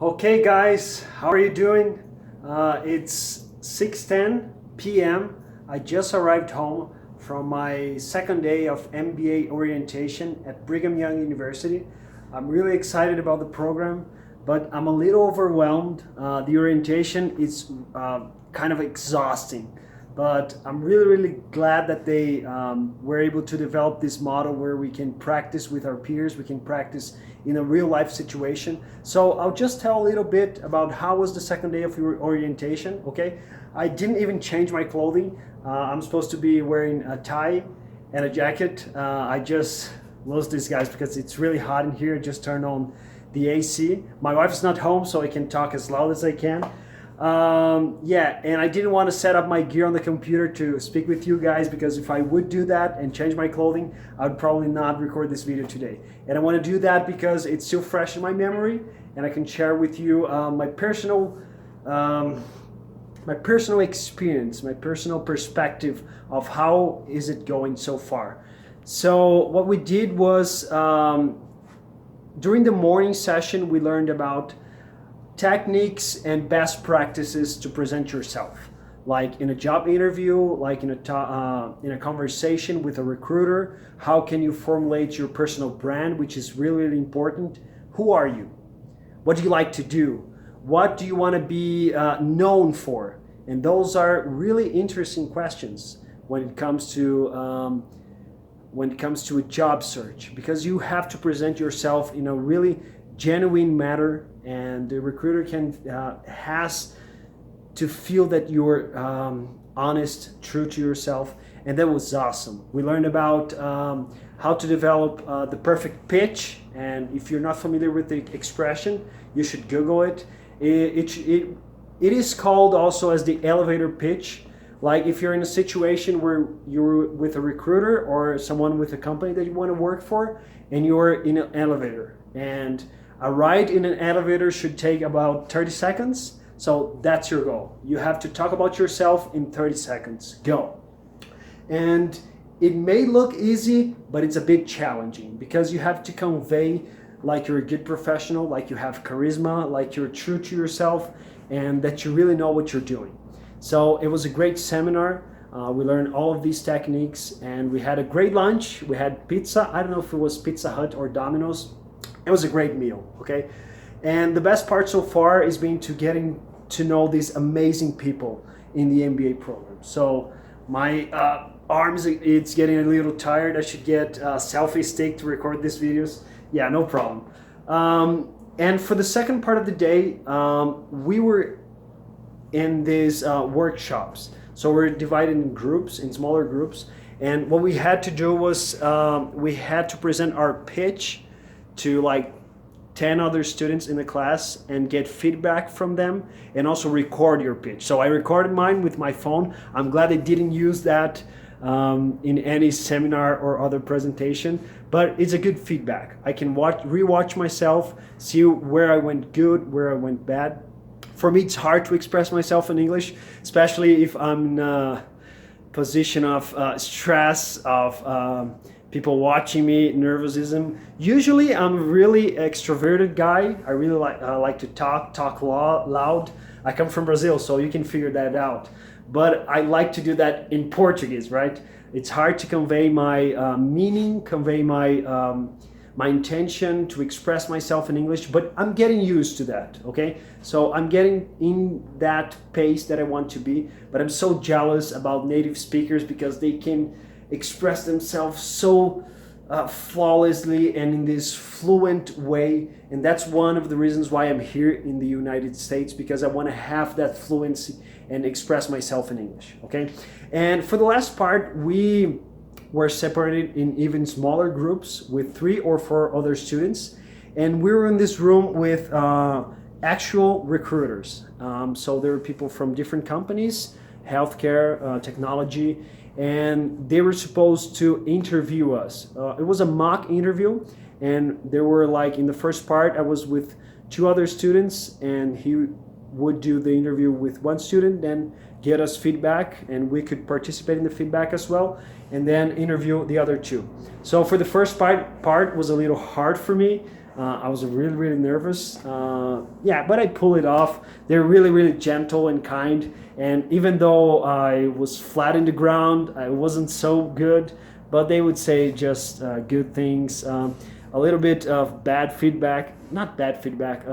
Okay guys, how are you doing? It's 6:10 p.m. I just arrived home from my second day of MBA orientation at Brigham Young University. I'm really excited about the program, but I'm a little overwhelmed. The orientation is kind of exhausting, but I'm really glad that they were able to develop this model where we can practice with our peers, we can practice in a real life situation. So I'll just tell a little bit about how was the second day of your orientation, okay? I didn't even change my clothing. I'm supposed to be wearing a tie and a jacket. I just lost these guys because it's really hot in here. I just turned on the AC. My wife is not home, so I can talk as loud as I can. And I didn't want to set up my gear on the computer to speak with you guys, because if I would do that and change my clothing, I would probably not record this video today. And I want to do that because it's still fresh in my memory, and I can share with you my personal experience, my personal perspective of how is it going so far. So what we did was during the morning session, we learned about techniques and best practices to present yourself, like in a job interview, like in a conversation with a recruiter. How can you formulate your personal brand, which is really important? Who are you? What do you like to do? What do you want to be known for? And those are really interesting questions when it comes to a job search, because you have to present yourself in a really genuine manner, and the recruiter has to feel that you're honest, true to yourself. And that was awesome. We learned about how to develop the perfect pitch, and if you're not familiar with the expression, you should Google it. It is called also as the elevator pitch. Like if you're in a situation where you're with a recruiter or someone with a company that you want to work for, and you're in an elevator, and a ride in an elevator should take about 30 seconds. So that's your goal. You have to talk about yourself in 30 seconds. Go. And it may look easy, but it's a bit challenging, because you have to convey like you're a good professional, like you have charisma, like you're true to yourself, and that you really know what you're doing. So it was a great seminar. We learned all of these techniques, and we had a great lunch. We had pizza. I don't know if it was Pizza Hut or Domino's. It was a great meal, okay? And the best part so far is getting to know these amazing people in the MBA program. So my arms, it's getting a little tired. I should get a selfie stick to record these videos. Yeah, no problem. And for the second part of the day, we were in these workshops. So we're divided in groups, in smaller groups. And what we had to do was we had to present our pitch to like 10 other students in the class and get feedback from them, and also record your pitch. So I recorded mine with my phone. I'm glad I didn't use that in any seminar or other presentation, but it's a good feedback. I can rewatch myself, see where I went good, where I went bad. For me, it's hard to express myself in English, especially if I'm in a position of stress, of people watching me, nervosism. Usually I'm a really extroverted guy. I really like to talk loud. I come from Brazil, so you can figure that out. But I like to do that in Portuguese, right? It's hard to convey my meaning, convey my intention, to express myself in English, but I'm getting used to that, okay? So I'm getting in that pace that I want to be, but I'm so jealous about native speakers, because they can express themselves so flawlessly and in this fluent way. And that's one of the reasons why I'm here in the United States, because I want to have that fluency and express myself in English, okay? And for the last part, we were separated in even smaller groups with 3 or 4 other students. And we were in this room with actual recruiters. So there were people from different companies, healthcare, technology, and they were supposed to interview us. It was a mock interview, and there were like, in the first part, I was with 2 other students, and he would do the interview with 1 student, then get us feedback, and we could participate in the feedback as well, and then interview the other 2. So for the first part was a little hard for me. I was really nervous. Yeah, but I pulled it off. They're really gentle and kind. And even though I was flat in the ground, I wasn't so good. But they would say just good things. A little bit of bad feedback, not bad feedback,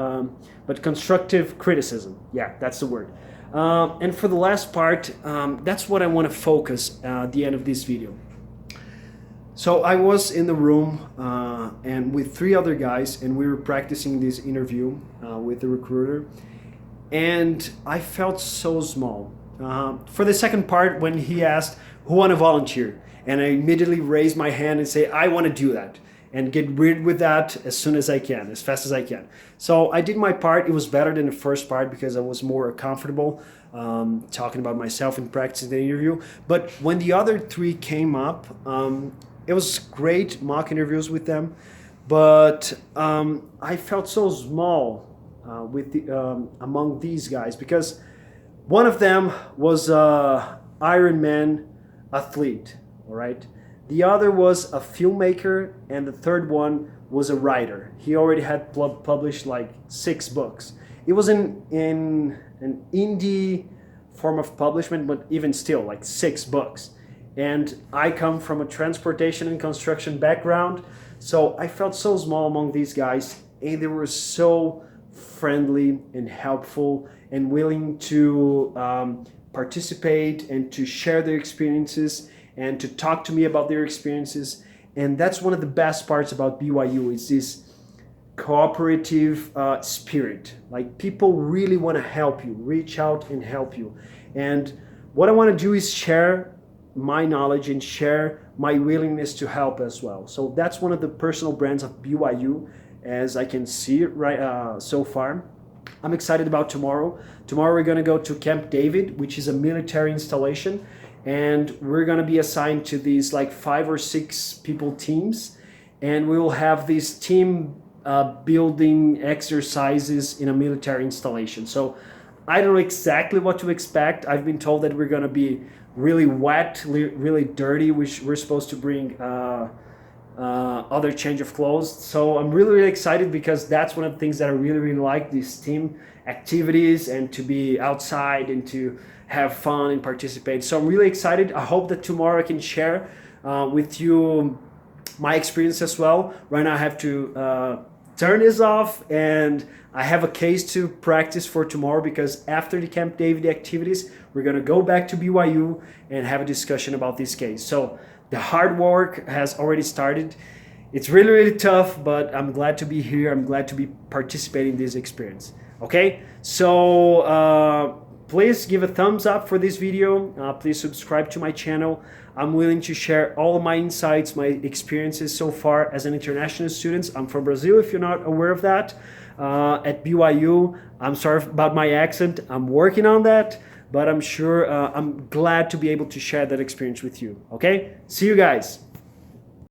but constructive criticism. Yeah, that's the word. And for the last part, that's what I want to focus at the end of this video. So I was in the room and with 3 other guys, and we were practicing this interview with the recruiter, and I felt so small. For the second part, when he asked, who want to volunteer? And I immediately raised my hand and say, I want to do that, and get rid with that as soon as I can, as fast as I can. So I did my part. It was better than the first part because I was more comfortable talking about myself and practicing the interview. But when the other 3 came up, it was great mock interviews with them, but I felt so small among these guys because one of them was a Ironman athlete, all right? The other was a filmmaker, and the third one was a writer. He already had published like 6 books. It was in an indie form of publishment, but even still, like 6 books. And I come from a transportation and construction background, so I felt so small among these guys, and they were so friendly and helpful and willing to participate and to share their experiences and to talk to me about their experiences. And that's one of the best parts about BYU, is this cooperative spirit. Like, people really want to help you, reach out and help you. And what I want to do is share my knowledge and share my willingness to help as well. So that's one of the personal brands of BYU, as I can see it right so far. I'm excited about tomorrow. Tomorrow we're going to go to Camp David, which is a military installation, and we're going to be assigned to these like 5 or 6 people teams, and we will have these team building exercises in a military installation. So I don't know exactly what to expect. I've been told that we're going to be really wet, really dirty. We're supposed to bring other change of clothes. So I'm really excited because that's one of the things that I really like, these team activities and to be outside and to have fun and participate. So I'm really excited. I hope that tomorrow I can share with you my experience as well. Right now I have to turn this off, and I have a case to practice for tomorrow, because after the Camp David activities, we're going to go back to BYU and have a discussion about this case. So the hard work has already started. It's really tough, but I'm glad to be here. I'm glad to be participating in this experience. Okay, so please give a thumbs up for this video. Please subscribe to my channel. I'm willing to share all of my insights, my experiences so far as an international student. I'm from Brazil, if you're not aware of that. At BYU, I'm sorry about my accent. I'm working on that, but I'm sure I'm glad to be able to share that experience with you. Okay, see you guys.